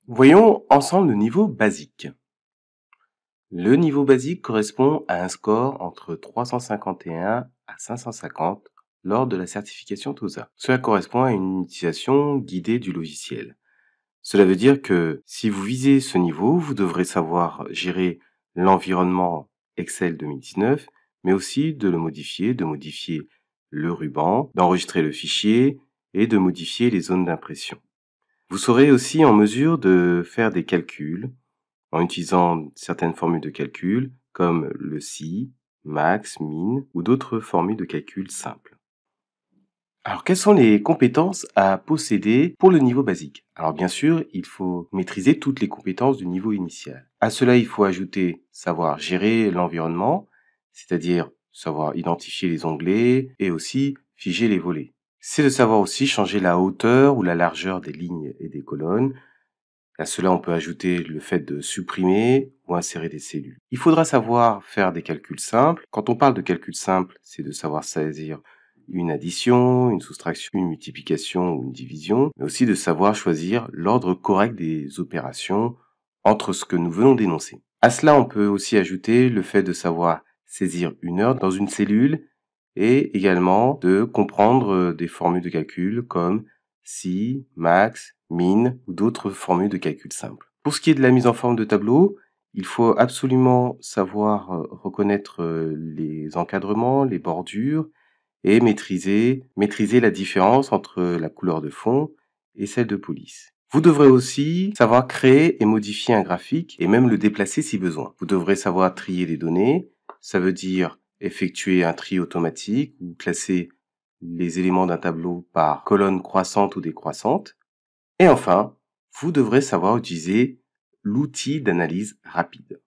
Voyons ensemble le niveau basique. Le niveau basique correspond à un score entre 351 à 550 lors de la certification TOSA. Cela correspond à une utilisation guidée du logiciel. Cela veut dire que si vous visez ce niveau, vous devrez savoir gérer l'environnement Excel 2019, mais aussi de modifier le ruban, d'enregistrer le fichier et de modifier les zones d'impression. Vous serez aussi en mesure de faire des calculs en utilisant certaines formules de calcul comme le si, max, min ou d'autres formules de calcul simples. Alors, quelles sont les compétences à posséder pour le niveau basique? Alors, bien sûr, il faut maîtriser toutes les compétences du niveau initial. À cela, il faut ajouter savoir gérer l'environnement, c'est-à-dire savoir identifier les onglets et aussi figer les volets. C'est de savoir aussi changer la hauteur ou la largeur des lignes et des colonnes. À cela, on peut ajouter le fait de supprimer ou insérer des cellules. Il faudra savoir faire des calculs simples. Quand on parle de calculs simples, c'est de savoir saisir une addition, une soustraction, une multiplication ou une division, mais aussi de savoir choisir l'ordre correct des opérations entre ce que nous venons d'énoncer. À cela, on peut aussi ajouter le fait de savoir saisir une heure dans une cellule et également de comprendre des formules de calcul comme si, max, min ou d'autres formules de calcul simples. Pour ce qui est de la mise en forme de tableau, il faut absolument savoir reconnaître les encadrements, les bordures et maîtriser la différence entre la couleur de fond et celle de police. Vous devrez aussi savoir créer et modifier un graphique et même le déplacer si besoin. Vous devrez savoir trier les données, ça veut dire effectuer un tri automatique ou classer les éléments d'un tableau par colonne croissante ou décroissante. Et enfin, vous devrez savoir utiliser l'outil d'analyse rapide.